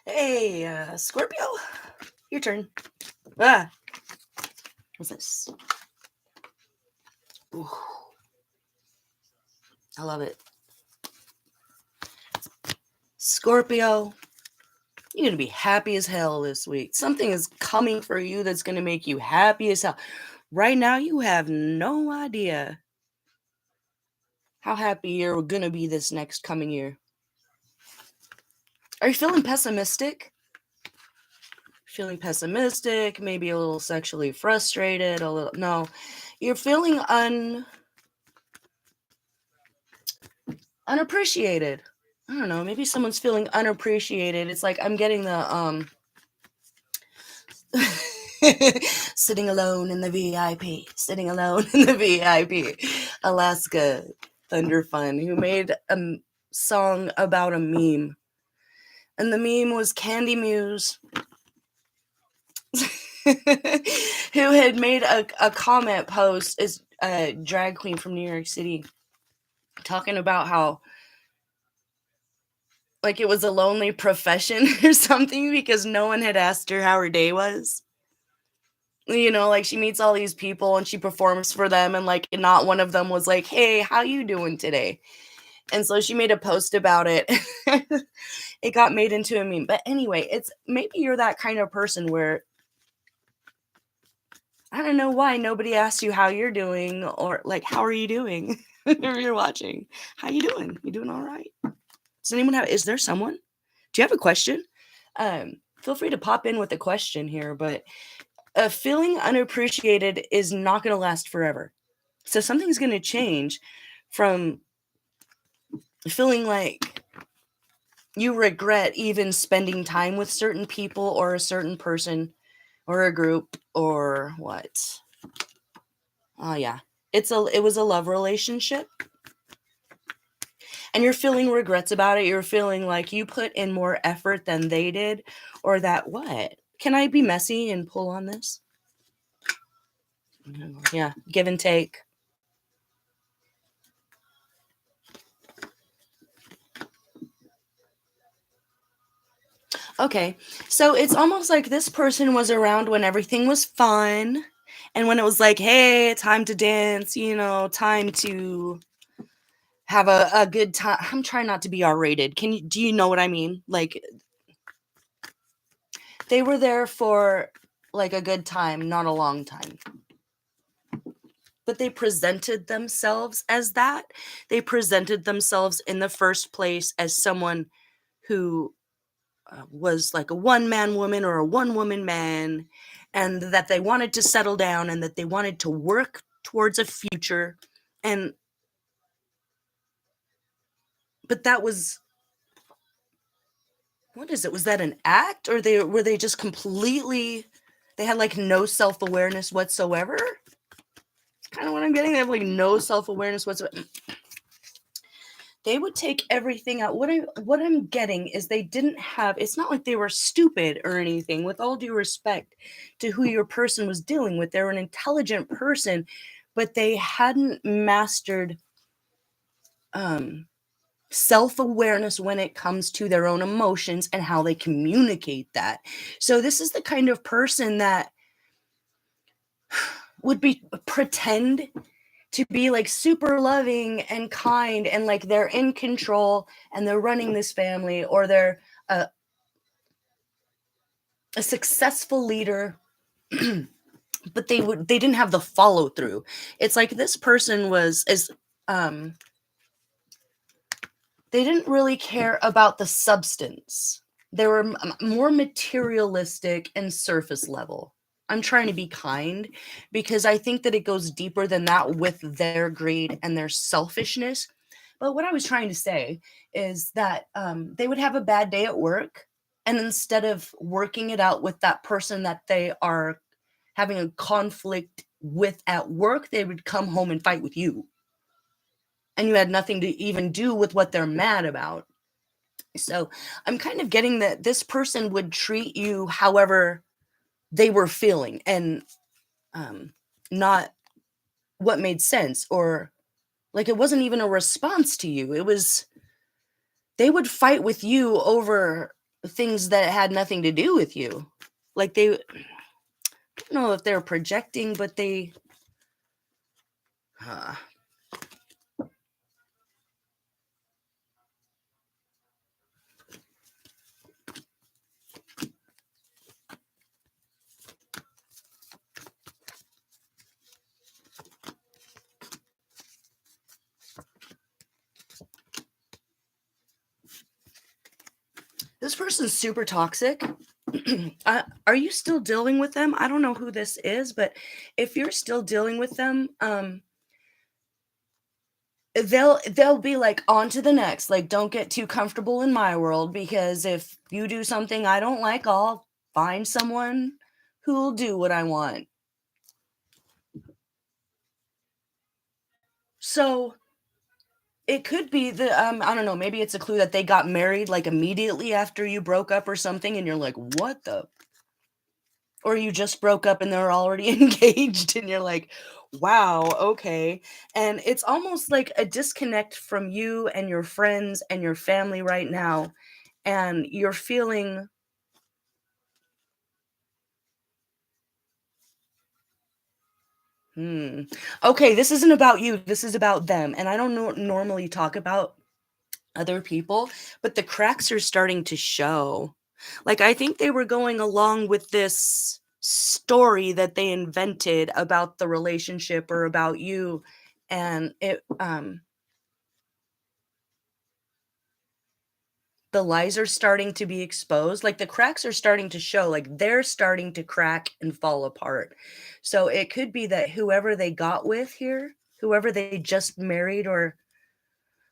Hey, Scorpio, your turn. Ah, what's this? Ooh, I love it. Scorpio, you're going to be happy as hell this week. Something is coming for you that's going to make you happy as hell. Right now, you have no idea how happy you're going to be this next coming year. Are you feeling pessimistic? Feeling pessimistic, maybe a little sexually frustrated, a little. No, you're feeling unappreciated. I don't know, maybe someone's feeling unappreciated. It's like I'm getting the sitting alone in the VIP, sitting alone in the VIP. Alaska Thunder Fun, who made a song about a meme. And the meme was Candy Muse, who had made a comment post as a drag queen from New York City, talking about how like it was a lonely profession or something because no one had asked her how her day was. You know, like she meets all these people and she performs for them, and like not one of them was like, "Hey, how you doing today?" And so she made a post about it. It got made into a meme. But anyway, it's maybe you're that kind of person where I don't know why nobody asked you how you're doing, or like how are you doing if you're watching. How you doing? You doing all right? Does anyone have is there someone? Do you have a question? Feel free to pop in with a question here, but feeling unappreciated is not going to last forever. So something's going to change from feeling like you regret even spending time with certain people or a certain person or a group or what. Oh yeah. It was a love relationship and you're feeling regrets about it. You're feeling like you put in more effort than they did, or that what? Can I be messy and pull on this? Yeah, give and take. Okay, so it's almost like this person was around when everything was fun and when it was like, hey, time to dance, you know, time to have a good time. I'm trying not to be R-rated. Do you know what I mean? Like they were there for like a good time, not a long time. But they presented themselves as that. They presented themselves in the first place as someone who was like a one-man woman or a one-woman man, and that they wanted to settle down and that they wanted to work towards a future. And but that was, what is it? Was that an act, or were they just completely, they had like no self-awareness whatsoever? It's kind of what I'm getting. They have like no self-awareness whatsoever. They would take everything out. What I'm getting is they didn't have, it's not like they were stupid or anything, with all due respect to who your person was dealing with. They were an intelligent person, but they hadn't mastered self-awareness when it comes to their own emotions and how they communicate that. So this is the kind of person that would be pretend to be like super loving and kind and like they're in control and they're running this family, or they're a successful leader. But they didn't have the follow through. It's like this person was is they didn't really care about the substance. They were more materialistic and surface level. I'm trying to be kind because I think that it goes deeper than that with their greed and their selfishness. But what I was trying to say is that they would have a bad day at work, and instead of working it out with that person that they are having a conflict with at work, they would come home and fight with you. And you had nothing to even do with what they're mad about. So I'm kind of getting that this person would treat you however they were feeling, and not what made sense, or like it wasn't even a response to you. It was, they would fight with you over things that had nothing to do with you. Like they, I don't know if they're projecting, but they, uh, this person's super toxic. Are you still dealing with them? I don't know who this is, but if you're still dealing with them, they'll be like on to the next. Like, don't get too comfortable in my world, because if you do something I don't like, I'll find someone who'll do what I want. So it could be the I don't know, maybe it's a clue that they got married like immediately after you broke up or something, and you're like, what the, or you just broke up and they're already engaged and you're like, wow, okay. And it's almost like a disconnect from you and your friends and your family right now, and you're feeling, okay, this isn't about you, this is about them. And I don't normally talk about other people, but the cracks are starting to show. Like, I think they were going along with this story that they invented about the relationship or about you, and it the lies are starting to be exposed. Like, the cracks are starting to show, like they're starting to crack and fall apart. So it could be that whoever they got with here, whoever they just married or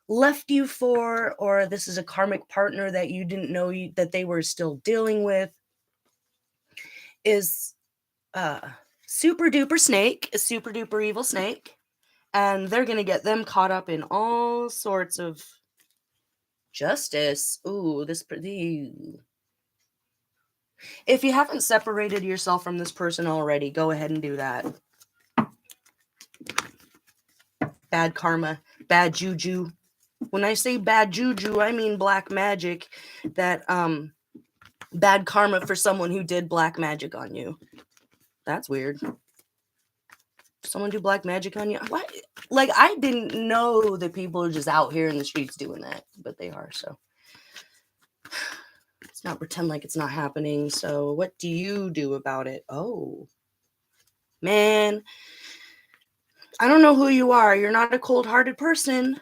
left you for, or this is a karmic partner that you didn't know that they were still dealing with, is uh super duper snake, a super duper evil snake, and they're gonna get them caught up in all sorts of justice. Ooh, this pretty. If you haven't separated yourself from this person already, go ahead and do that. Bad karma, bad juju. When I say bad juju, I mean black magic. That bad karma for someone who did black magic on you. That's weird. Someone do black magic on you? What? Like, I didn't know that people are just out here in the streets doing that, but they are. So let's not pretend like it's not happening. So what do you do about it? Oh, man, I don't know who you are. You're not a cold-hearted person.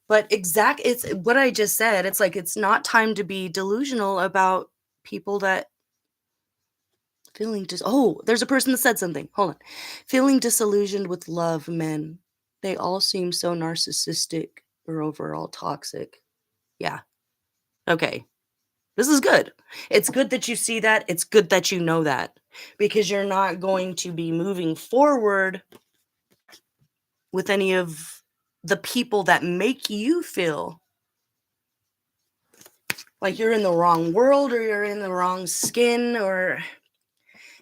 But it's what I just said. It's like, it's not time to be delusional about people that feeling oh, there's a person that said something. Hold on. Feeling disillusioned with love, men. They all seem so narcissistic or overall toxic. Yeah. Okay. This is good. It's good that you see that. It's good that you know that, because you're not going to be moving forward with any of the people that make you feel like you're in the wrong world, or you're in the wrong skin, or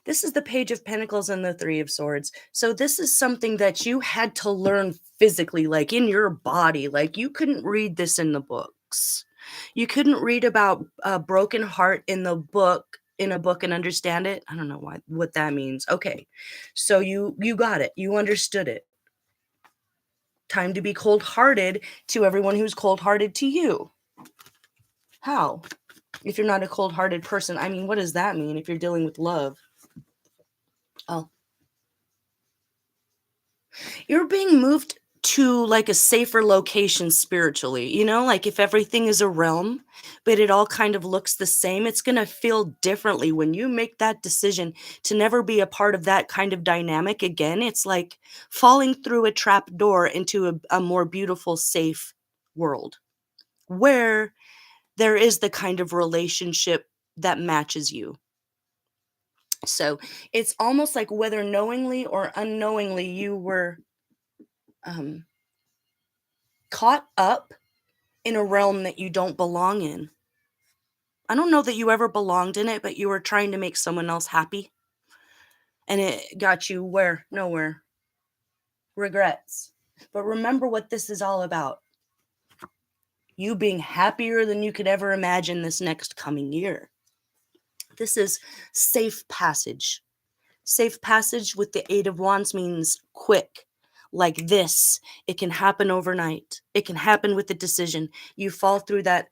this is the Page of Pentacles and the Three of Swords. So this is something that you had to learn physically, like in your body. Like, you couldn't read this in the books. You couldn't read about a broken heart in a book and understand it. I don't know what that means. Okay. So you got it. You understood it. Time to be cold-hearted to everyone who's cold-hearted to you. How? If you're not a cold-hearted person, I mean, what does that mean if you're dealing with love? Oh, you're being moved to like a safer location spiritually, like if everything is a realm, but it all kind of looks the same, it's going to feel differently when you make that decision to never be a part of that kind of dynamic again. It's like falling through a trap door into a more beautiful, safe world where there is the kind of relationship that matches you. So it's almost like, whether knowingly or unknowingly, you were um, caught up in a realm that you don't belong in. I don't know that you ever belonged in it, but you were trying to make someone else happy. And it got you where? Nowhere. Regrets. But remember what this is all about. you being happier than you could ever imagine this next coming year. This is safe passage. Safe passage with the Eight of Wands means quick, like this. It can happen overnight. It can happen with a decision. You fall through that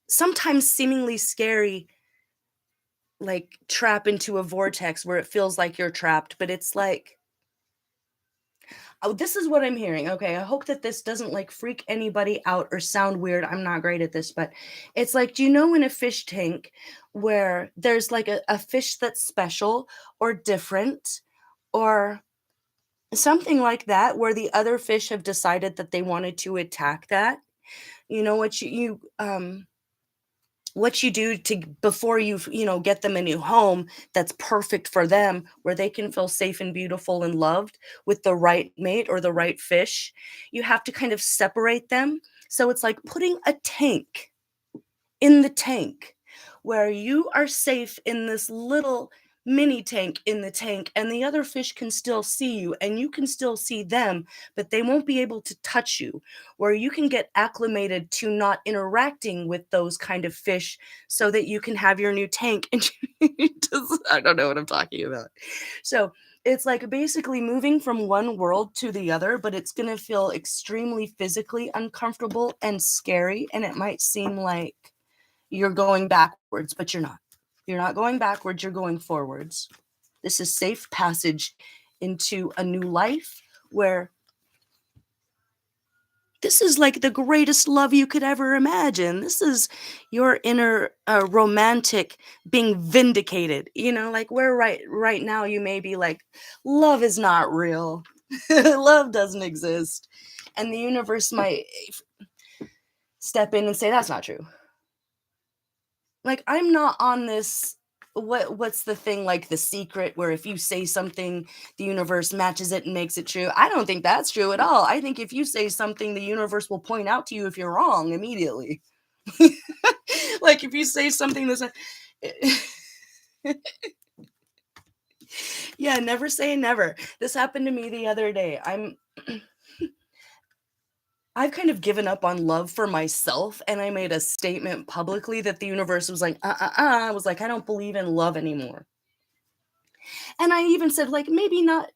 sometimes seemingly scary, like, trap into a vortex where it feels like you're trapped, but it's like, oh, this is what I'm hearing. Okay, I hope that this doesn't like freak anybody out or sound weird. I'm not great at this, but it's like, do you know in a fish tank where there's like a fish that's special or different or something like that, where the other fish have decided that they wanted to attack that? You know what you do to before you get them a new home that's perfect for them, where they can feel safe and beautiful and loved with the right mate or the right fish. You have to kind of separate them. So it's like putting a tank in the tank, where you are safe in this little mini tank in the tank, and the other fish can still see you and you can still see them, but they won't be able to touch you, where you can get acclimated to not interacting with those kind of fish so that you can have your new tank. And I don't know what I'm talking about. So it's like basically moving from one world to the other, but it's going to feel extremely physically uncomfortable and scary, and it might seem like you're going backwards, but you're not. You're not going backwards, you're going forwards. This is safe passage into a new life, where this is like the greatest love you could ever imagine. This is your inner romantic being vindicated. Like, where right now you may be like, love is not real. Love doesn't exist. And the universe might step in and say, that's not true. Like, I'm not on this, what's the thing, like The Secret, where if you say something, the universe matches it and makes it true. I don't think that's true at all. I think if you say something, the universe will point out to you if you're wrong immediately. Like, if you say something that's yeah, never say never. This happened to me the other day. I've kind of given up on love for myself, and I made a statement publicly that the universe was like, I was like, I don't believe in love anymore. And I even said, like, maybe not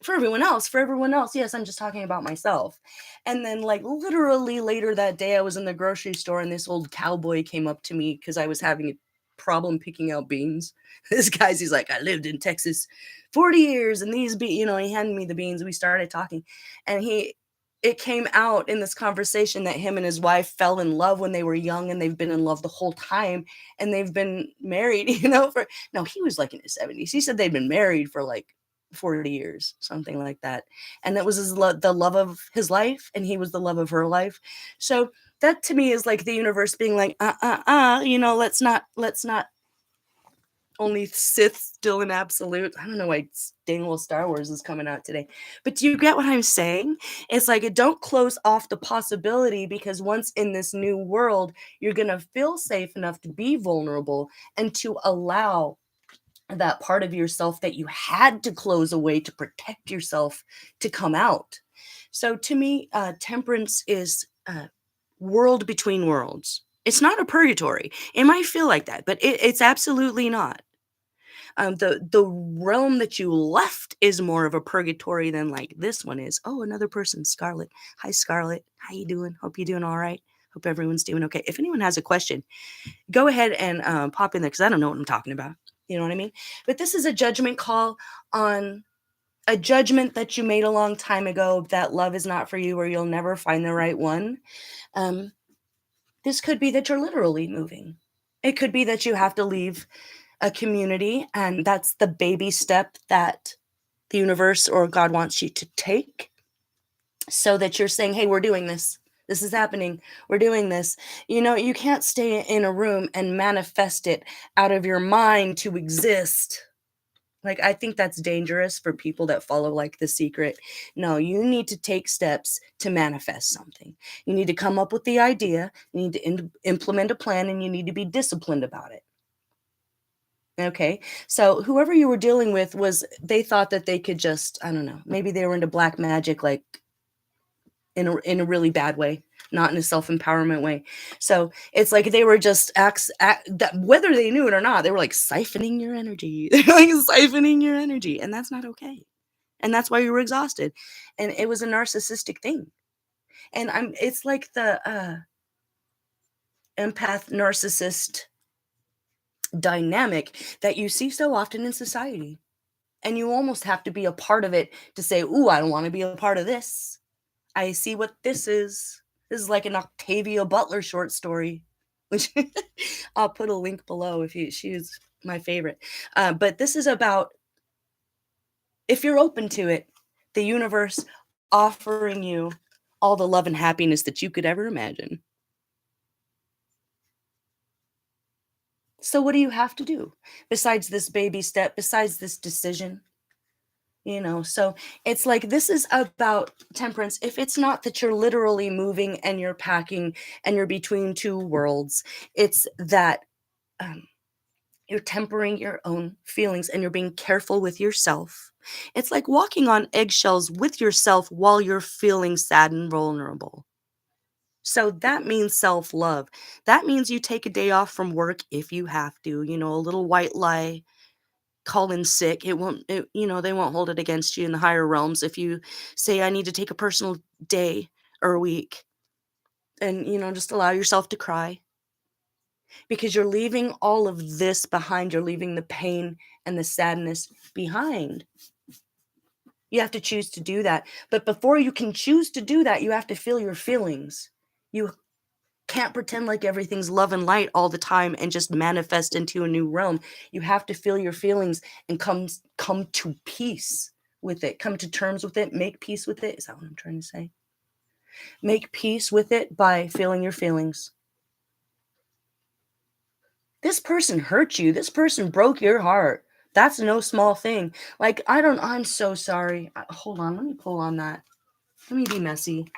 for everyone else. For everyone else, yes, I'm just talking about myself. And then, like, literally later that day, I was in the grocery store, and this old cowboy came up to me because I was having a problem picking out beans. He's like, I lived in Texas 40 years, and these he handed me the beans. We started talking, and it came out in this conversation that him and his wife fell in love when they were young, and they've been in love the whole time, and they've been married, for no, he was like in his 70s. He said they'd been married for like 40 years, something like that. And that was the love of his life, and he was the love of her life. So that to me is like the universe being like, let's not only Sith still in absolute. I don't know why dang old Star Wars is coming out today. But do you get what I'm saying? It's like, don't close off the possibility, because once in this new world, you're going to feel safe enough to be vulnerable and to allow that part of yourself that you had to close away to protect yourself to come out. So to me, temperance is world between worlds. It's not a purgatory. It might feel like that, but it's absolutely not. The realm that you left is more of a purgatory than like this one is. Oh, another person, Scarlett. Hi, Scarlett. How you doing? Hope you're doing all right. Hope everyone's doing okay. If anyone has a question, go ahead and pop in there, because I don't know what I'm talking about. You know what I mean? But this is a judgment call on a judgment that you made a long time ago, that love is not for you, or you'll never find the right one. This could be that you're literally moving. It could be that you have to leave a community, and that's the baby step that the universe or God wants you to take, so that you're saying, hey, we're doing this. This is happening. We're doing this. You can't stay in a room and manifest it out of your mind to exist. Like, I think that's dangerous for people that follow like The Secret. No, you need to take steps to manifest something. You need to come up with the idea. You need to implement a plan, and you need to be disciplined about it. Okay. So whoever you were dealing with they thought that they could just, I don't know, maybe they were into black magic, like in a really bad way. not in a self-empowerment way. So it's like they were just that, whether they knew it or not, they were like siphoning your energy. They're like siphoning your energy, and that's not okay. And that's why you were exhausted. And it was a narcissistic thing. And it's like the empath narcissist dynamic that you see so often in society. And you almost have to be a part of it to say, ooh, I don't want to be a part of this. I see what this is. This is like an Octavia Butler short story, which I'll put a link below if she's my favorite. But this is about, if you're open to it, the universe offering you all the love and happiness that you could ever imagine. So what do you have to do besides this baby step, besides this decision? So it's like, this is about temperance. If it's not that you're literally moving and you're packing and you're between two worlds, it's that you're tempering your own feelings and you're being careful with yourself. It's like walking on eggshells with yourself while you're feeling sad and vulnerable. So that means self-love. That means you take a day off from work if you have to, a little white lie, call in sick. They won't hold it against you in the higher realms if you say, I need to take a personal day or a week, and, just allow yourself to cry, because you're leaving all of this behind. You're leaving the pain and the sadness behind. You have to choose to do that. But before you can choose to do that, you have to feel your feelings. You can't pretend like everything's love and light all the time and just manifest into a new realm. You have to feel your feelings and come to peace with it. Come to terms with it. Make peace with it. Is that what I'm trying to say? Make peace with it by feeling your feelings. This person hurt you. This person broke your heart. That's no small thing. Like, I'm so sorry. Hold on. Let me pull on that. Let me be messy.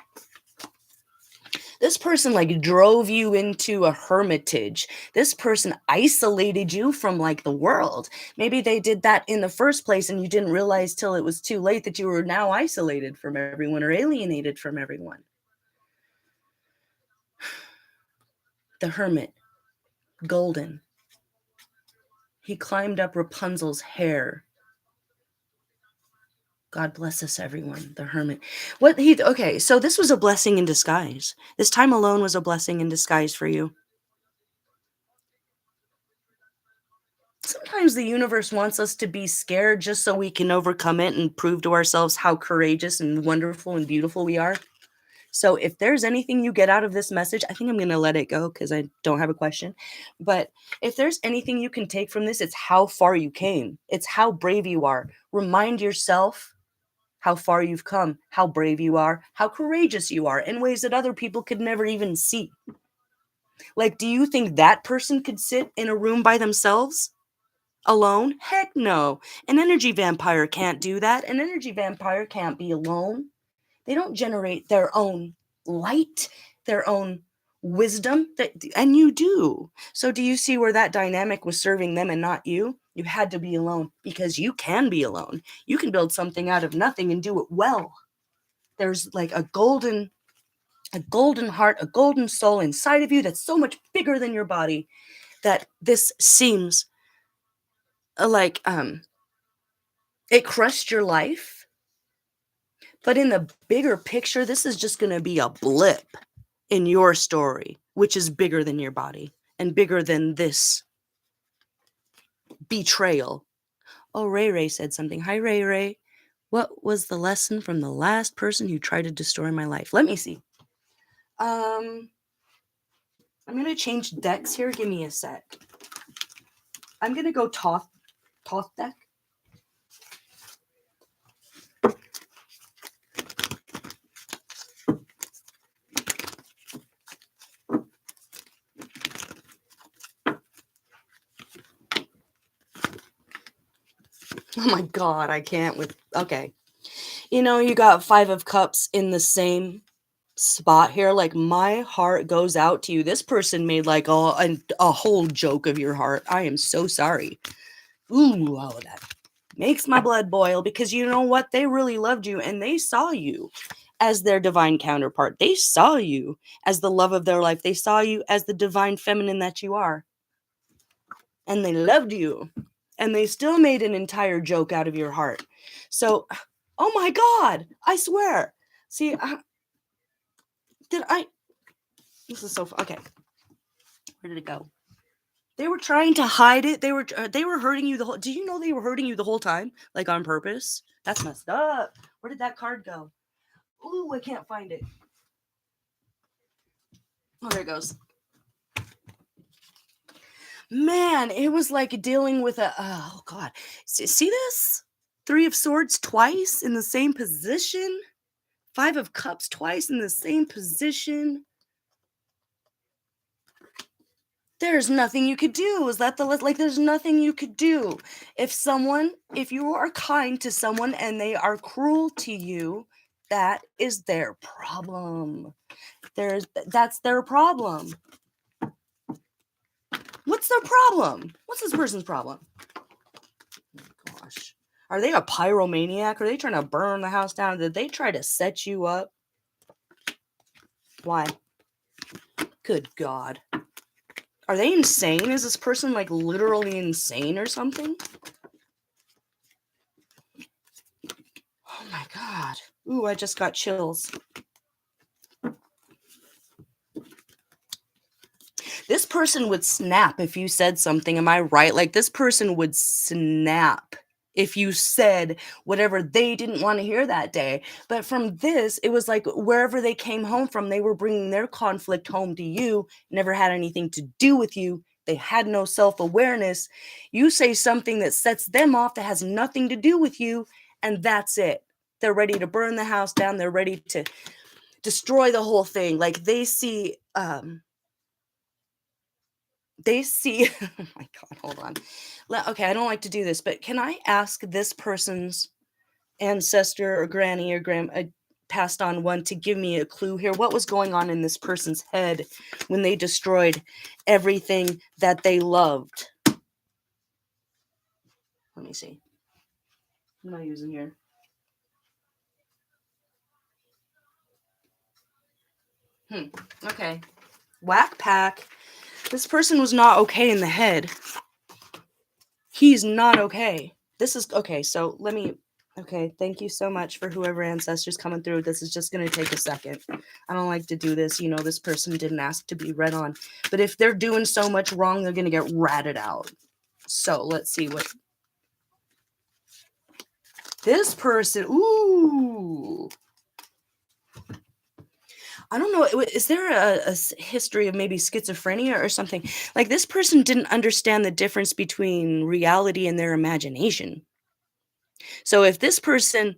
This person drove you into a hermitage. This person isolated you from the world. Maybe they did that in the first place and you didn't realize till it was too late that you were now isolated from everyone or alienated from everyone. The hermit, golden. He climbed up Rapunzel's hair. God bless us, everyone. The hermit. Okay, so this was a blessing in disguise. This time alone was a blessing in disguise for you. Sometimes the universe wants us to be scared just so we can overcome it and prove to ourselves how courageous and wonderful and beautiful we are. So if there's anything you get out of this message, I think I'm going to let it go because I don't have a question. But if there's anything you can take from this, it's how far you came. It's how brave you are. Remind yourself how far you've come, how brave you are, how courageous you are in ways that other people could never even see. Do you think that person could sit in a room by themselves? Alone? Heck no. An energy vampire can't do that. An energy vampire can't be alone. They don't generate their own light, their own wisdom, and you do. So do you see where that dynamic was serving them and not you? You had to be alone because you can be alone. You can build something out of nothing and do it well. There's a golden heart, a golden soul inside of you that's so much bigger than your body that this seems it crushed your life. But in the bigger picture, this is just going to be a blip in your story, which is bigger than your body and bigger than this betrayal. Oh, Ray Ray said something. Hi, Ray Ray. What was the lesson from the last person who tried to destroy my life? Let me see. I'm going to change decks here. Give me a sec. I'm going to go Toth deck. Oh my God, I can't with... Okay. You got 5 of Cups in the same spot here. My heart goes out to you. This person made a whole joke of your heart. I am so sorry. Ooh, all of that makes my blood boil because you know what? They really loved you and they saw you as their divine counterpart. They saw you as the love of their life. They saw you as the divine feminine that you are. And they loved you. And they still made an entire joke out of your heart. So, oh my God, I swear. See, this is so, okay. Where did it go? They were trying to hide it. They were hurting you the whole, do you know they were hurting you the whole time? Like on purpose? That's messed up. Where did that card go? Ooh, I can't find it. Oh, there it goes. Man, it was like dealing with oh God. See this? 3 of Swords twice in the same position. 5 of Cups twice in the same position. There's nothing you could do. Is that the like? There's nothing you could do. If you are kind to someone and they are cruel to you, that is their problem. That's their problem. What's their problem? What's this person's problem? Oh, gosh. Are they a pyromaniac? Are they trying to burn the house down? Did they try to set you up? Why? Good God. Are they insane? Is this person like literally insane or something? Oh my God. Ooh, I just got chills. This person would snap if you said something. Am I right? Like this person would snap if you said whatever they didn't want to hear that day. But from this, it was like wherever they came home from, they were bringing their conflict home to you, never had anything to do with you. They had no self-awareness. You say something that sets them off that has nothing to do with you, and that's it. They're ready to burn the house down. They're ready to destroy the whole thing. Like they see, oh my God, hold on. Okay, I don't like to do this, but can I ask this person's ancestor or granny or passed on one to give me a clue here? What was going on in this person's head when they destroyed everything that they loved? Let me see. What am I using here? Okay. Whack pack. This person was not okay in the head. He's not okay. This is okay. So let me. Okay, thank you so much for whoever ancestors coming through. This is just going to take a second. I don't like to do this. You know, this person didn't ask to be read on. But if they're doing so much wrong, they're going to get ratted out. So let's see what. This person, ooh. I don't know. Is there a history of maybe schizophrenia or something? Like this person didn't understand the difference between reality and their imagination. So if this person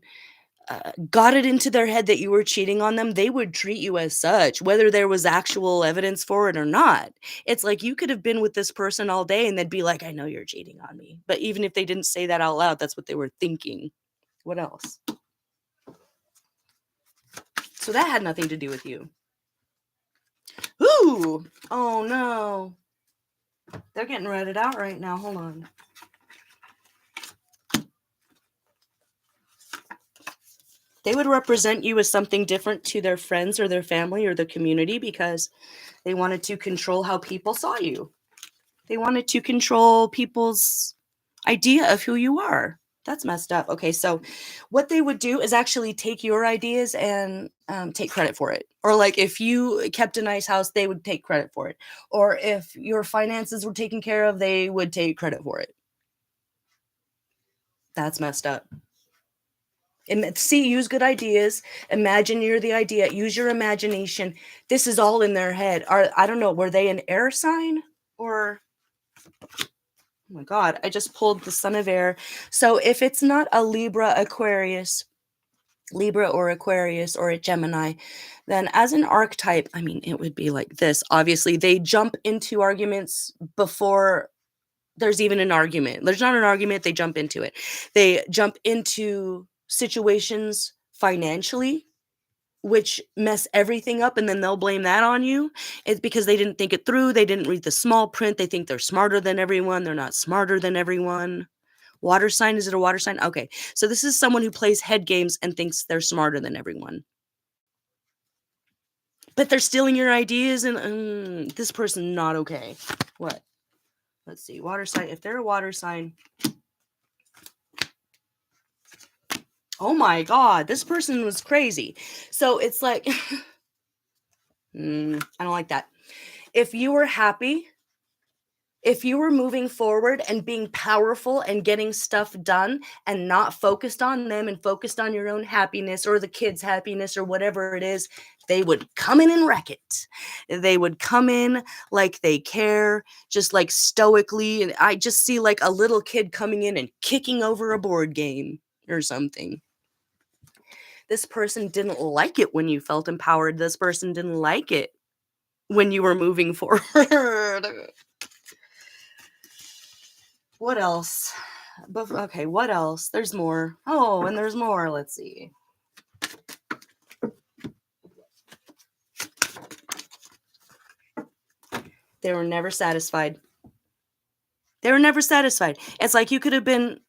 got it into their head that you were cheating on them, they would treat you as such, whether there was actual evidence for it or not. It's like you could have been with this person all day and they'd be like, I know you're cheating on me. But even if they didn't say that out loud, that's what they were thinking. What else? So that had nothing to do with you. Ooh! Oh no. They're getting redded out right now. Hold on. They would represent you as something different to their friends or their family or the community because they wanted to control how people saw you. They wanted to control people's idea of who you are. That's messed up. Okay, so what they would do is actually take your ideas and take credit for it. Or like if you kept a nice house, they would take credit for it. Or if your finances were taken care of, they would take credit for it. That's messed up. See, use good ideas. Imagine you're the idea. Use your imagination. This is all in their head. I don't know. Were they an air sign or? Oh my God! I just pulled the Son of Air. So if it's not a Libra or Aquarius or a Gemini, then as an archetype, I mean, it would be like this. Obviously, they jump into arguments before there's even an argument. There's not an argument. They jump into it. They jump into situations financially, which mess everything up, and then they'll blame that on you. It's because they didn't think it through. They didn't read the small print. They think they're smarter than everyone. They're not smarter than everyone. Water sign, is it a water sign? Okay, so this is someone who plays head games and thinks they're smarter than everyone. but they're stealing your ideas, and this person not okay. What? Let's see. Water sign. If they're a water sign. Oh my God, this person was crazy. So it's like, I don't like that. If you were happy, if you were moving forward and being powerful and getting stuff done and not focused on them and focused on your own happiness or the kids' happiness or whatever it is, they would come in and wreck it. They would come in like they care, just like stoically. And I just see like a little kid coming in and kicking over a board game or something. This person didn't like it when you felt empowered. This person didn't like it when you were moving forward. What else? Okay, what else? There's more. Oh, and there's more. Let's see. They were never satisfied. They were never satisfied. It's like you could have been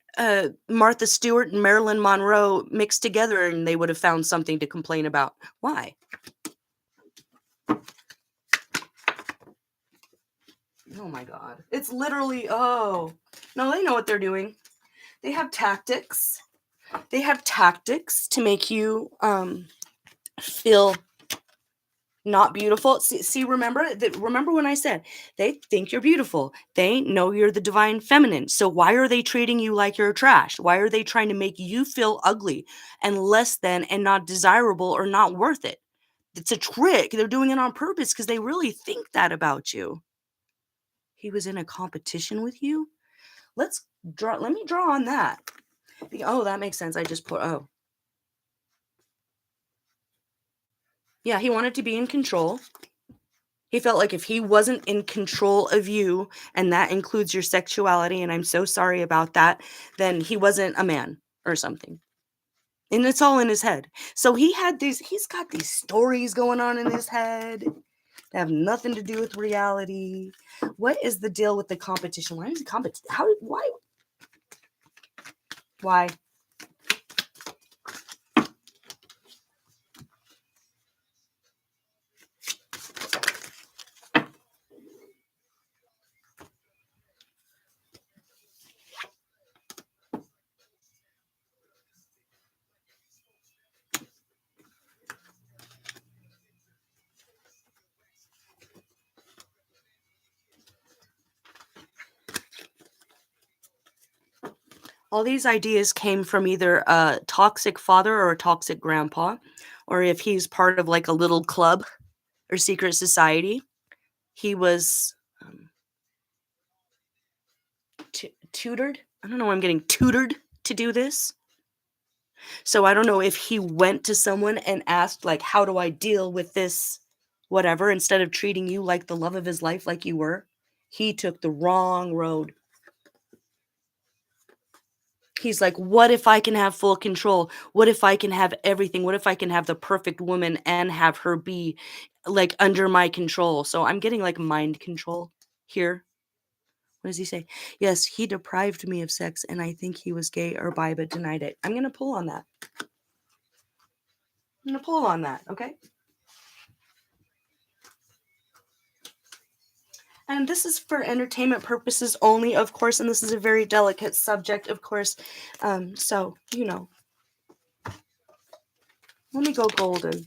Martha Stewart and Marilyn Monroe mixed together and they would have found something to complain about. Why? Oh my God. It's literally, oh. No, they know what they're doing. They have tactics. They have tactics to make you feel not beautiful. See, remember when I said they think you're beautiful. They know you're the divine feminine. So why are they treating you like you're trash? Why are they trying to make you feel ugly and less than and not desirable or not worth it? It's a trick. They're doing it on purpose because they really think that about you. He was in a competition with you? Let me draw on that. Oh, that makes sense. I just put, oh. Yeah, he wanted to be in control. He felt like if he wasn't in control of you, and that includes your sexuality, and I'm so sorry about that, then he wasn't a man or something. And it's all in his head. So he's got these stories going on in his head that have nothing to do with reality. What is the deal with the competition? Why is it competition? Why? All these ideas came from either a toxic father or a toxic grandpa, or if he's part of like a little club or secret society, he was tutored. I don't know why I'm getting tutored to do this. So I don't know if he went to someone and asked, like, how do I deal with this, whatever, instead of treating you like the love of his life like you were. He took the wrong road. He's like, what if I can have full control? What if I can have everything? What if I can have the perfect woman and have her be like under my control? So I'm getting like mind control here. What does he say? Yes, he deprived me of sex and I think he was gay or bi but denied it. I'm going to pull on that. Okay? And this is for entertainment purposes only, of course, and this is a very delicate subject, of course. So, let me go golden.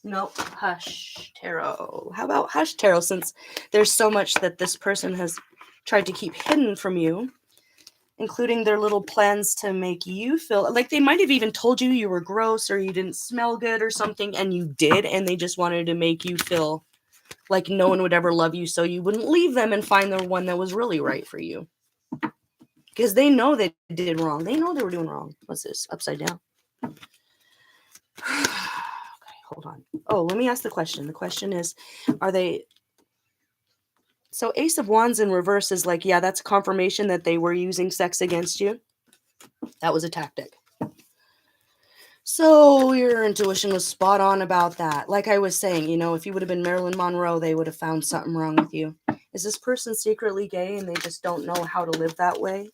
Nope, hush tarot. How about hush tarot, since there's so much that this person has tried to keep hidden from you, including their little plans to make you feel like they might have even told you you were gross or you didn't smell good or something, and you did, and they just wanted to make you feel like no one would ever love you, so you wouldn't leave them and find the one that was really right for you. Because they know they did wrong. They know they were doing wrong. What's this? Upside down. Okay, hold on. Oh, let me ask the question. The question is, are they... So Ace of Wands in reverse is like, yeah, that's confirmation that they were using sex against you. That was a tactic. So your intuition was spot on about that. Like I was saying, if you would have been Marilyn Monroe, they would have found something wrong with you. Is this person secretly gay and they just don't know how to live that way?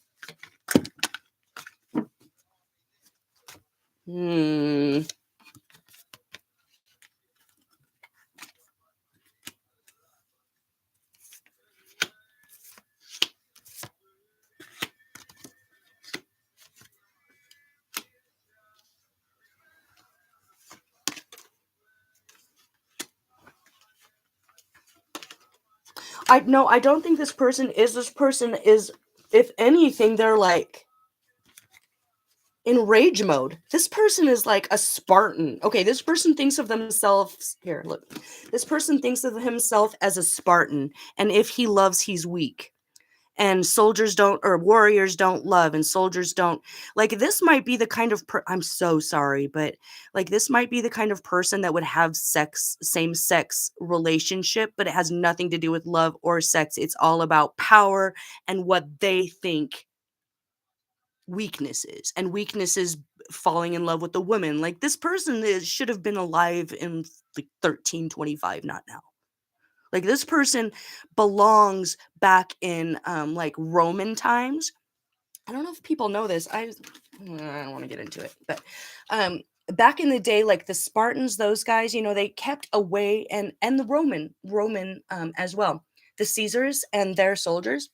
I don't think this person is, if anything, they're like in rage mode. This person is like a Spartan. Okay, this person thinks of themselves, here, look. This person thinks of himself as a Spartan, and if he loves, he's weak. And soldiers don't, or warriors don't love, and soldiers don't. Like, this might be the kind of I'm so sorry, but like, this might be the kind of person that would have same sex relationship, but it has nothing to do with love or sex. It's all about power and what they think weaknesses, and weaknesses falling in love with a woman. Like, this person should have been alive in like 1325, not now. Like, this person belongs back in like Roman times. I don't know if people know this. I don't want to get into it, but back in the day, like the Spartans, those guys, they kept away, and the Roman as well. The Caesars and their soldiers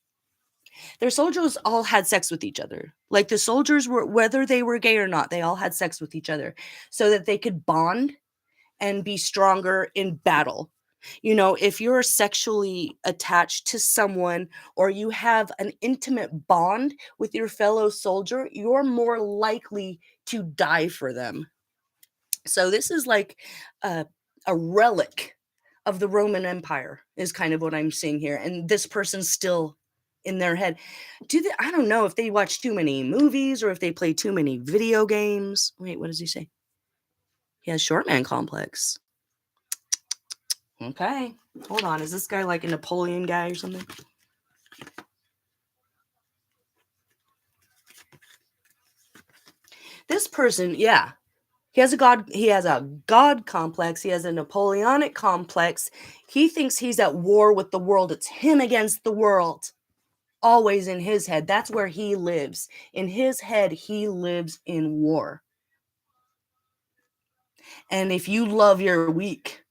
all had sex with each other. Like, the soldiers were, whether they were gay or not, they all had sex with each other so that they could bond and be stronger in battle. If you're sexually attached to someone, or you have an intimate bond with your fellow soldier, you're more likely to die for them. So this is like a relic of the Roman Empire, is kind of what I'm seeing here. And this person's still in their head. I don't know if they watch too many movies or if they play too many video games. Wait, what does he say? He has short man complex. Okay, hold on. Is this guy like a Napoleon guy or something? This person, yeah. He has a god complex. He has a Napoleonic complex. He thinks he's at war with the world. It's him against the world. Always in his head. That's where he lives. In his head, he lives in war. And if you love, you're weak.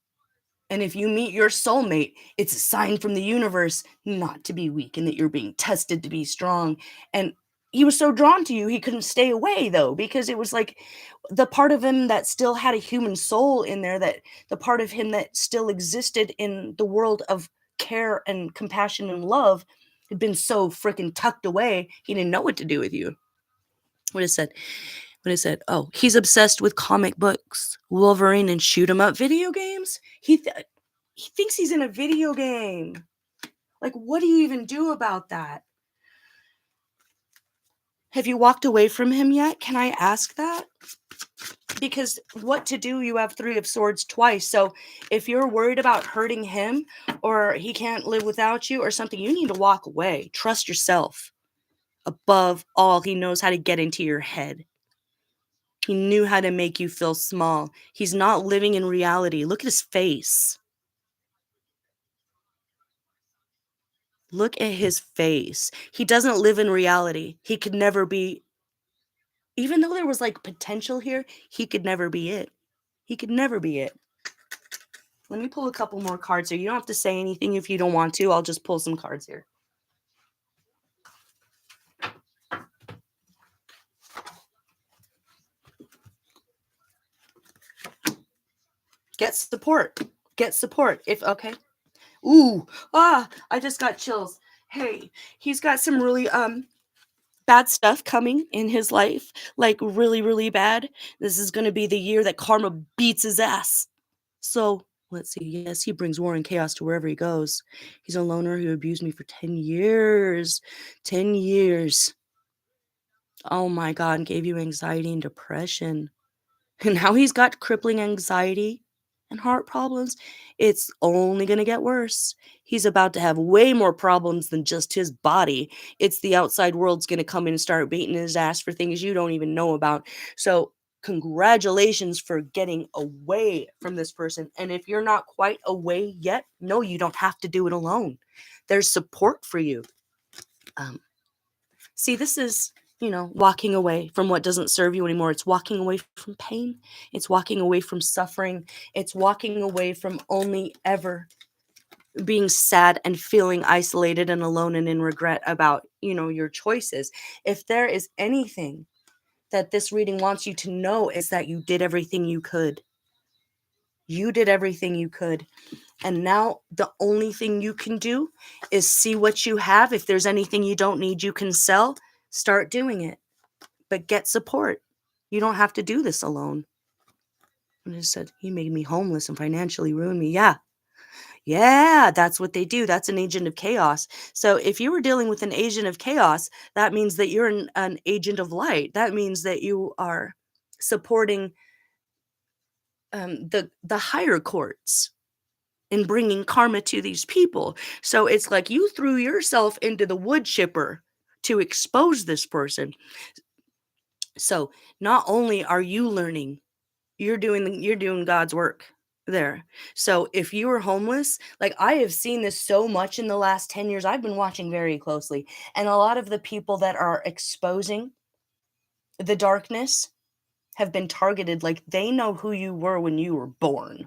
And if you meet your soulmate, it's a sign from the universe not to be weak, and that you're being tested to be strong. And he was so drawn to you, he couldn't stay away, though, because it was like the part of him that still had a human soul in there, that the part of him that still existed in the world of care and compassion and love had been so freaking tucked away, he didn't know what to do with you. What it said? Oh, he's obsessed with comic books, Wolverine, and shoot 'em up video games. He thinks he's in a video game. Like, what do you even do about that? Have you walked away from him yet? Can I ask that? Because what to do? You have 3 of Swords twice. So if you're worried about hurting him, or he can't live without you or something, you need to walk away. Trust yourself. Above all, he knows how to get into your head. He knew how to make you feel small. He's not living in reality. Look at his face. Look at his face. He doesn't live in reality. He could never be, even though there was like potential here, he could never be it. He could never be it. Let me pull a couple more cards here. You don't have to say anything if you don't want to. I'll just pull some cards here. Get support. Get support. Okay. Ooh, I just got chills. Hey, he's got some really bad stuff coming in his life, like really, really bad. This is going to be the year that karma beats his ass. So let's see. Yes, he brings war and chaos to wherever he goes. He's a loner who abused me for 10 years. 10 years. Oh my God, and gave you anxiety and depression. And now he's got crippling anxiety and heart problems. It's only going to get worse. He's about to have way more problems than just his body. It's the outside world's going to come in and start beating his ass for things you don't even know about. So congratulations for getting away from this person. And if you're not quite away yet, no, you don't have to do it alone. There's support for you. See, this is, walking away from what doesn't serve you anymore. It's walking away from pain. It's walking away from suffering. It's walking away from only ever being sad and feeling isolated and alone and in regret about, your choices. If there is anything that this reading wants you to know, is that you did everything you could. You did everything you could. And now the only thing you can do is see what you have. If there's anything you don't need, you can sell. Start doing it. But get support. You don't have to do this alone. And I said, he made me homeless and financially ruined me. Yeah. Yeah, that's what they do. That's an agent of chaos. So if you were dealing with an agent of chaos, that means that you're an agent of light. That means that you are supporting the higher courts in bringing karma to these people. So it's like you threw yourself into the wood chipper to expose this person. So not only are you learning, you're doing God's work there. So if you were homeless, like I have seen this so much in the last 10 years, I've been watching very closely. And a lot of the people that are exposing the darkness have been targeted. Like they know who you were when you were born.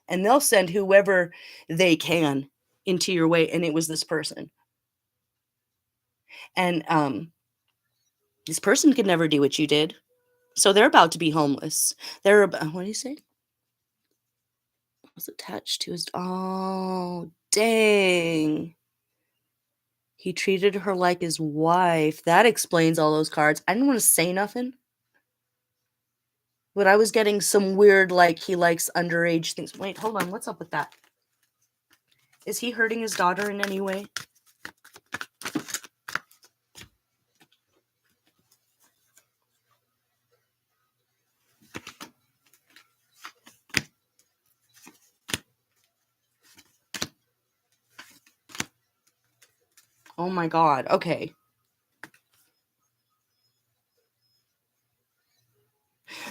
And they'll send whoever they can into your way. And it was this person. And this person could never do what you did. So they're about to be homeless. They're about, what do you say? Was attached to his, oh, dang. He treated her like his wife. That explains all those cards. I didn't want to say nothing. But I was getting some weird, like, he likes underage things. Wait, hold on. What's up with that? Is he hurting his daughter in any way? Oh my God. Okay.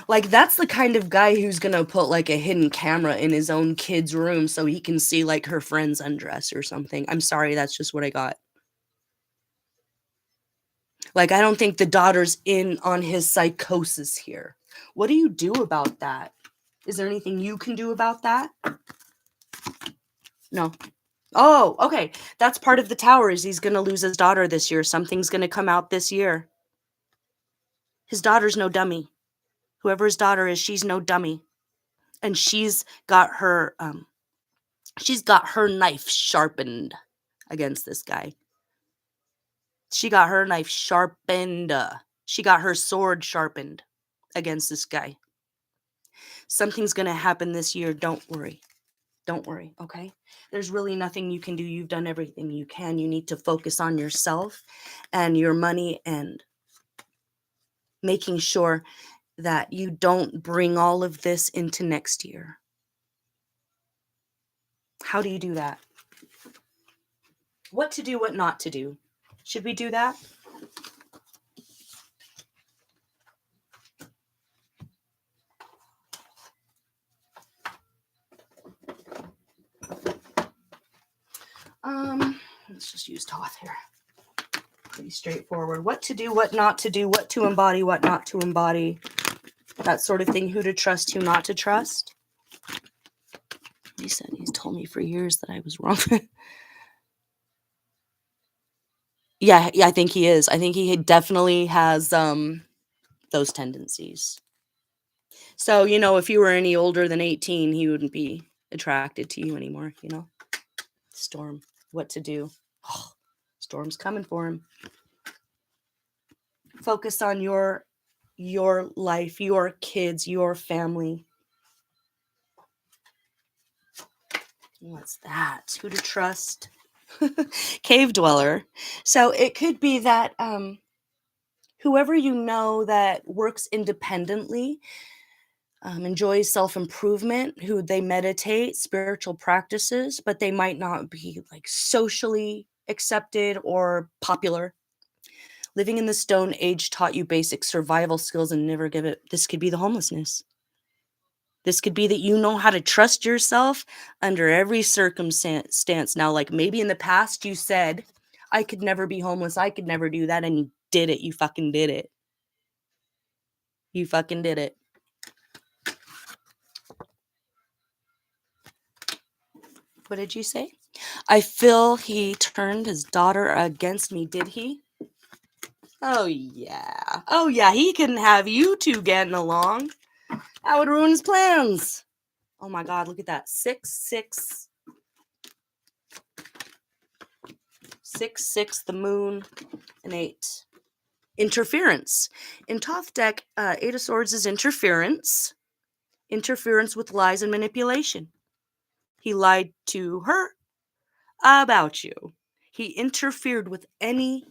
Like, that's the kind of guy who's gonna put, like, a hidden camera in his own kid's room so he can see, like, her friend's undress or something. I'm sorry, that's just what I got. Like, I don't think the daughter's in on his psychosis here. What do you do about that? Is there anything you can do about that? No. Oh, okay. That's part of the tower is he's gonna lose his daughter this year. Something's gonna come out this year. His daughter's no dummy. Whoever his daughter is, she's no dummy. And she's got her knife sharpened against this guy. She got her knife sharpened. She got her sword sharpened against this guy. Something's going to happen this year. Don't worry. Don't worry, okay? There's really nothing you can do. You've done everything you can. You need to focus on yourself and your money and making sure that you don't bring all of this into next year. How do you do that? What to do, what not to do. Should we do that? Let's just use Toth here. Pretty straightforward. What to do, what not to do, what to embody, what not to embody. That sort of thing. Who to trust, who not to trust. He said he's told me for years that I was wrong. Yeah, I think he is. I think he definitely has those tendencies. So, you know, if you were any older than 18, he wouldn't be attracted to you anymore, you know? Storm. What to do. Oh, Storm's coming for him. Focus on your life, your kids, your family. What's that? Who to trust? Cave dweller. So it could be that whoever you know that works independently, enjoys self-improvement, who they meditate, spiritual practices, but they might not be like socially accepted or popular. Living in the Stone Age taught you basic survival skills and never give it. This could be the homelessness. This could be that you know how to trust yourself under every circumstance. Now, like maybe in the past you said, I could never be homeless. I could never do that. And you did it. You fucking did it. You fucking did it. What did you say? I feel he turned his daughter against me. Did he? Oh, yeah. Oh, yeah. He couldn't have you two getting along. That would ruin his plans. Oh, my God. Look at that. 6, 6. 6, 6, the moon, and 8. Interference. In Thoth deck, 8 of Swords is interference. Interference with lies and manipulation. He lied to her about you. He interfered with any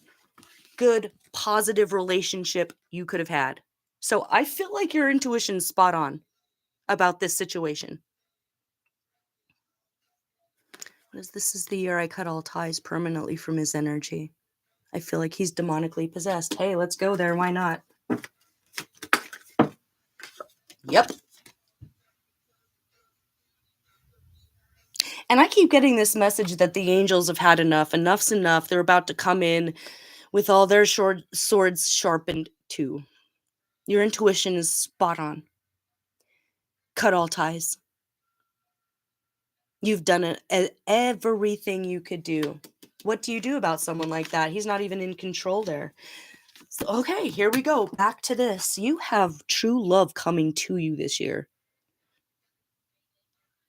good, positive relationship you could have had. So I feel like your intuition's spot on about this situation. This is the year I cut all ties permanently from his energy. I feel like he's demonically possessed. Hey, let's go there. Why not? Yep. And I keep getting this message that the angels have had enough. Enough's enough. They're about to come in with all their swords sharpened too. Your intuition is spot on. Cut all ties. You've done everything you could do. What do you do about someone like that? He's not even in control there. So, okay, here we go. Back to this. You have true love coming to you this year.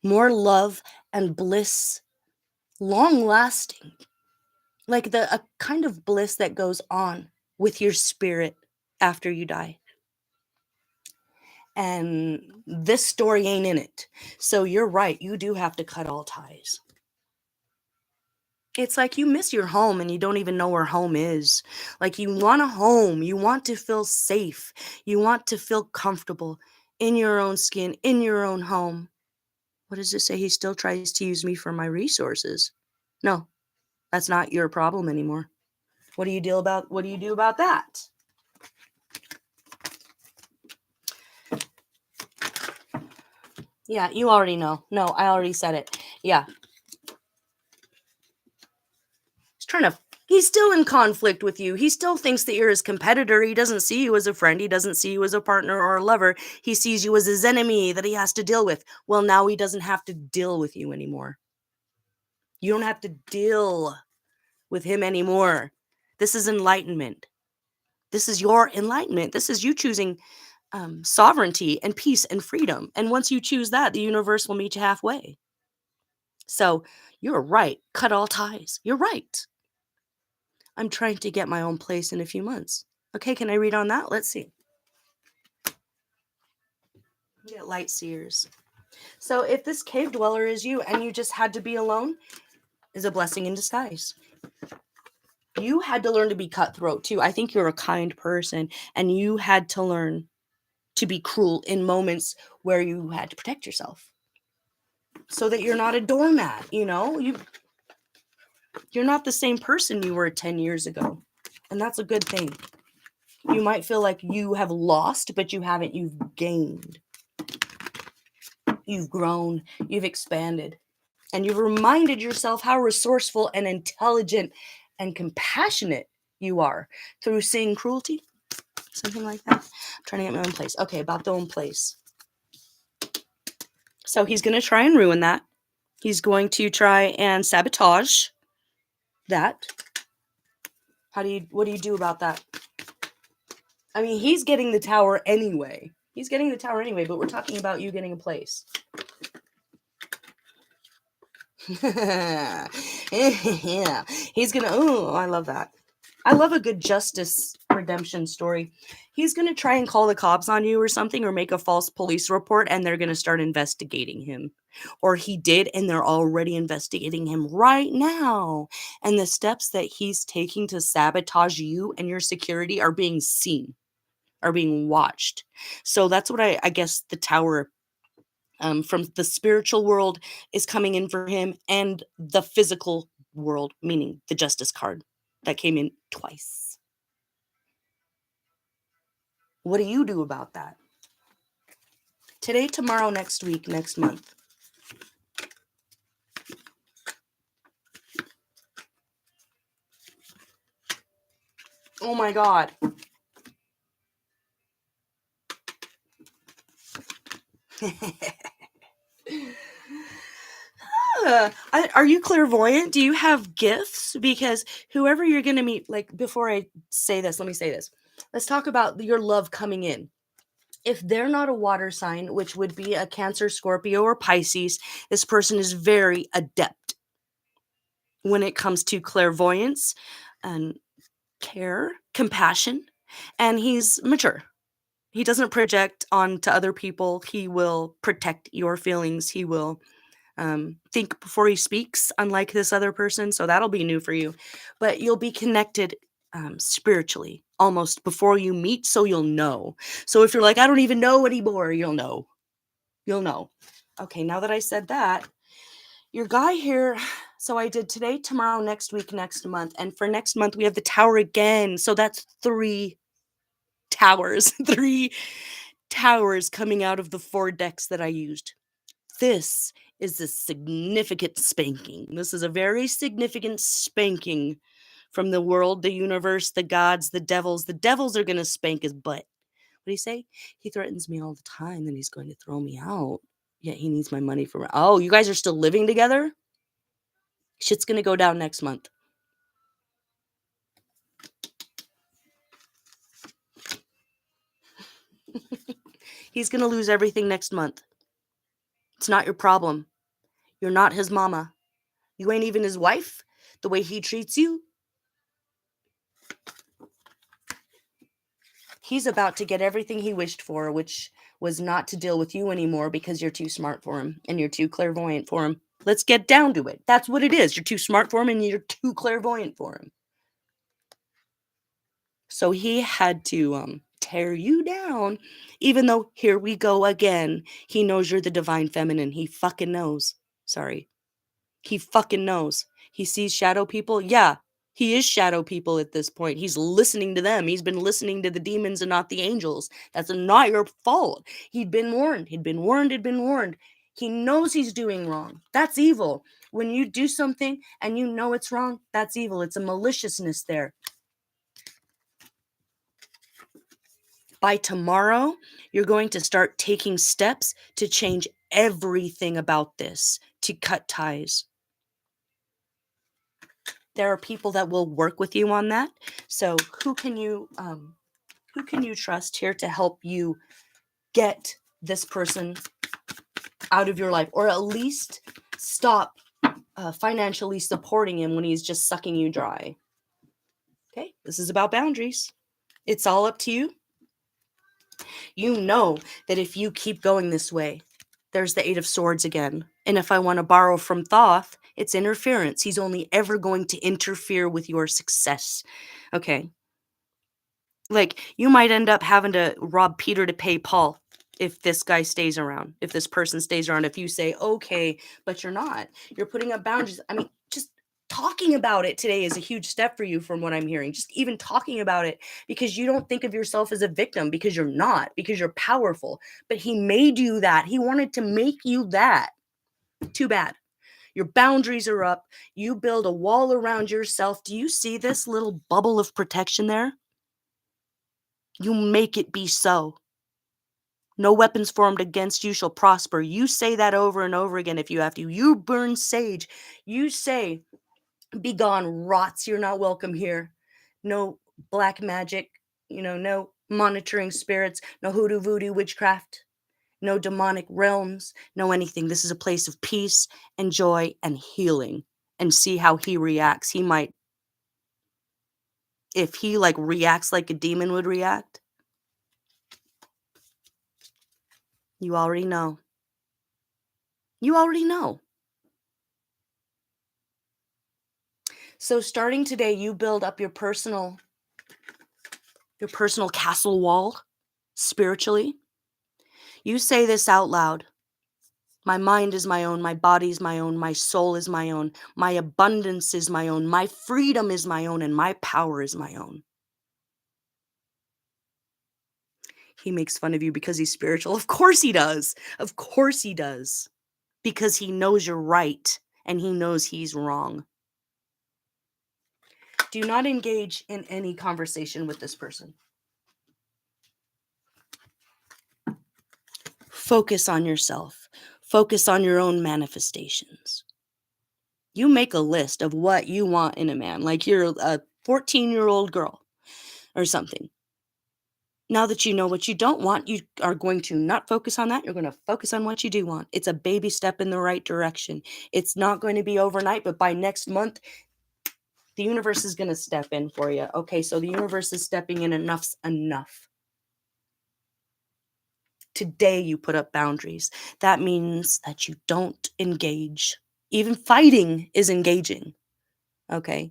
More love and bliss, long lasting. Like a kind of bliss that goes on with your spirit after you die. And this story ain't in it. So you're right. You do have to cut all ties. It's like you miss your home and you don't even know where home is. Like you want a home. You want to feel safe. You want to feel comfortable in your own skin, in your own home. What does it say? He still tries to use me for my resources. No, that's not your problem anymore. What do you do about that? Yeah, you already know. No, I already said it. Yeah. He's still in conflict with you. He still thinks that you're his competitor. He doesn't see you as a friend. He doesn't see you as a partner or a lover. He sees you as his enemy that he has to deal with. Well, now he doesn't have to deal with you anymore. You don't have to deal with him anymore. This is enlightenment. This is your enlightenment. This is you choosing sovereignty and peace and freedom. And once you choose that, the universe will meet you halfway. So you're right. Cut all ties. You're right. I'm trying to get my own place in a few months. Okay, can I read on that? Let's see. You get light seers. So if this cave dweller is you and you just had to be alone, is a blessing in disguise. You had to learn to be cutthroat too. I think you're a kind person and you had to learn to be cruel in moments where you had to protect yourself. So that you're not a doormat, you know? You're not the same person you were 10 years ago. And that's a good thing. You might feel like you have lost, but you haven't. You've gained. You've grown. You've expanded. And you've reminded yourself how resourceful and intelligent and compassionate you are through seeing cruelty. Something like that. I'm trying to get my own place. Okay, about the own place. So he's going to try and ruin that. He's going to try and sabotage that. What do you do about that? I mean, he's getting the tower anyway. But we're talking about you getting a place. Yeah. He's gonna, oh, I love that. I love a good justice redemption story. He's gonna try and call the cops on you or something, or make a false police report, and they're gonna start investigating him. Or he did, and they're already investigating him right now. And the steps that he's taking to sabotage you and your security are being seen, are being watched. So that's what I guess the tower from the spiritual world is coming in for him, and the physical world, meaning the justice card that came in twice. What do you do about that? Today, tomorrow, next week, next month. Oh my God. Are you clairvoyant? Do you have gifts? Because whoever you're going to meet, like, before I say this, let me say this. Let's talk about your love coming in. If they're not a water sign, which would be a Cancer, Scorpio, or Pisces, this person is very adept when it comes to clairvoyance and care, compassion, and he's mature. He doesn't project onto other people. He will protect your feelings. He will think before he speaks, unlike this other person. So that'll be new for you. But you'll be connected spiritually almost before you meet. So you'll know. So if you're like, I don't even know anymore, you'll know. You'll know. Okay, now that I said that, your guy here. So I did today, tomorrow, next week, next month. And for next month, we have the tower again. So that's 3 towers, 3 towers coming out of the 4 decks that I used. This is a significant spanking. This is a very significant spanking from the world, the universe, the gods, the devils. The devils are going to spank his butt. What do you say? He threatens me all the time that he's going to throw me out. Yet he needs my money for. Oh, you guys are still living together? Shit's going to go down next month. He's going to lose everything next month. It's not your problem. You're not his mama. You ain't even his wife. The way he treats you, he's about to get everything he wished for, which was not to deal with you anymore because you're too smart for him and you're too clairvoyant for him. Let's get down to it. That's what it is. You're too smart for him and you're too clairvoyant for him. So he had to tear you down, even though, here we go again, he knows you're the divine feminine. He fucking knows. Sorry. He fucking knows. He sees shadow people. Yeah, he is shadow people at this point. He's listening to them. He's been listening to the demons and not the angels. That's not your fault. He'd been warned. He'd been warned. He'd been warned. He knows he's doing wrong. That's evil. When you do something and you know it's wrong, that's evil. It's a maliciousness there. By tomorrow, you're going to start taking steps to change everything about this, to cut ties. There are people that will work with you on that. So who can you trust here to help you get this person out of your life, or at least stop financially supporting him when he's just sucking you dry? Okay, this is about boundaries. It's all up to you. You know that if you keep going this way, there's the 8 of Swords again. And if I want to borrow from Thoth, it's interference. He's only ever going to interfere with your success. Okay. Like, you might end up having to rob Peter to pay Paul if this guy stays around, if this person stays around, if you say, okay, but you're not. You're putting up boundaries. I mean, just talking about it today is a huge step for you from what I'm hearing. Just even talking about it, because you don't think of yourself as a victim, because you're not, because you're powerful. But he made you that. He wanted to make you that. Too bad. Your boundaries are up. You build a wall around yourself. Do you see this little bubble of protection there? You make it be so. No weapons formed against you shall prosper. You say that over and over again if you have to. You burn sage. You say, begone, rots, you're not welcome here. No black magic, no monitoring spirits, no hoodoo voodoo witchcraft, no demonic realms, no anything. This is a place of peace and joy and healing. And see how he reacts. He might, if he reacts like a demon would react, you already know. You already know. So starting today, you build up your personal castle wall spiritually. You say this out loud. My mind is my own. My body is my own. My soul is my own. My abundance is my own. My freedom is my own. And my power is my own. He makes fun of you because he's spiritual. Of course he does. Of course he does. Because he knows you're right and he knows he's wrong. Do not engage in any conversation with this person. Focus on yourself. Focus on your own manifestations. You make a list of what you want in a man, like you're a 14-year-old girl or something. Now that you know what you don't want, you are going to not focus on that. You're going to focus on what you do want. It's a baby step in the right direction. It's not going to be overnight, but by next month, the universe is going to step in for you. Okay, so the universe is stepping in. Enough's enough. Today, you put up boundaries. That means that you don't engage. Even fighting is engaging. Okay,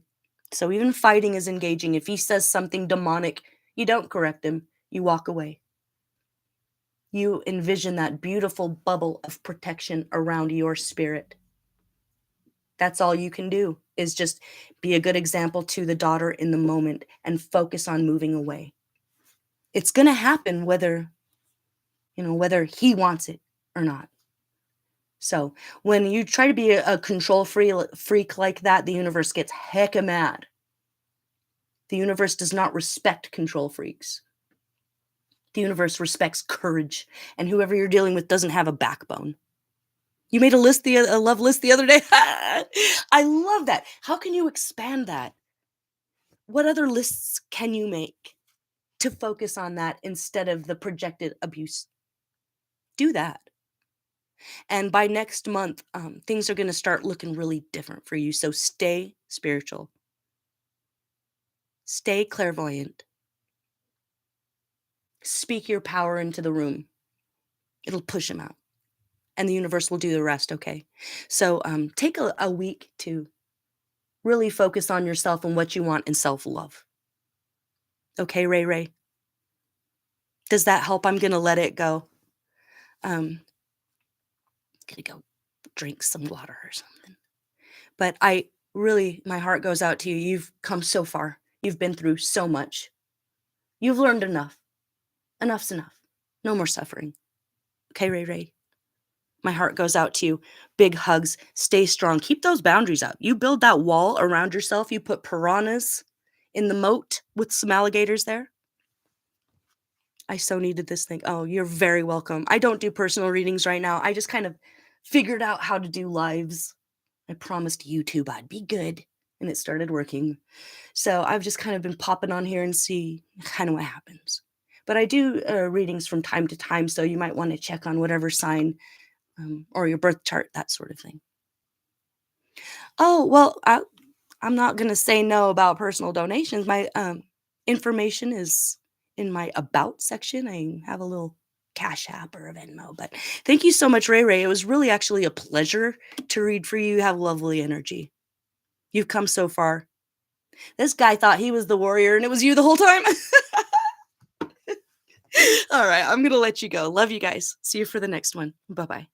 so even fighting is engaging. If he says something demonic, you don't correct him. You walk away. You envision that beautiful bubble of protection around your spirit. That's all you can do, is just be a good example to the daughter in the moment and focus on moving away. It's going to happen whether he wants it or not. So when you try to be a control freak like that, the universe gets hecka mad. The universe does not respect control freaks. The universe respects courage, and whoever you're dealing with doesn't have a backbone. You made a love list the other day. I love that. How can you expand that? What other lists can you make to focus on that instead of the projected abuse? Do that. And by next month, things are going to start looking really different for you. So stay spiritual, stay clairvoyant, speak your power into the room. It'll push them out, and the universe will do the rest. Okay. So take a week to really focus on yourself and what you want and self-love. Okay, Ray Ray? Does that help? I'm going to let it go. Gonna go drink some water or something. But my heart goes out to you. You've come so far. You've been through so much. You've learned enough. Enough's enough. No more suffering. Okay, Ray Ray? My heart goes out to you. Big hugs. Stay strong. Keep those boundaries up. You build that wall around yourself. You put piranhas in the moat with some alligators there. I so needed this thing. Oh, you're very welcome. I don't do personal readings right now. I just kind of figured out how to do lives. I promised YouTube I'd be good, and it started working. So I've just kind of been popping on here and see kind of what happens. But I do readings from time to time, so you might want to check on whatever sign or your birth chart, that sort of thing. Oh, well, I'm not going to say no about personal donations. My information is in my About section. I have a little Cash App or a Venmo. But thank you so much, Ray Ray. It was really actually a pleasure to read for you. You have lovely energy. You've come so far. This guy thought he was the warrior, and it was you the whole time. All right, I'm going to let you go. Love you guys. See you for the next one. Bye-bye.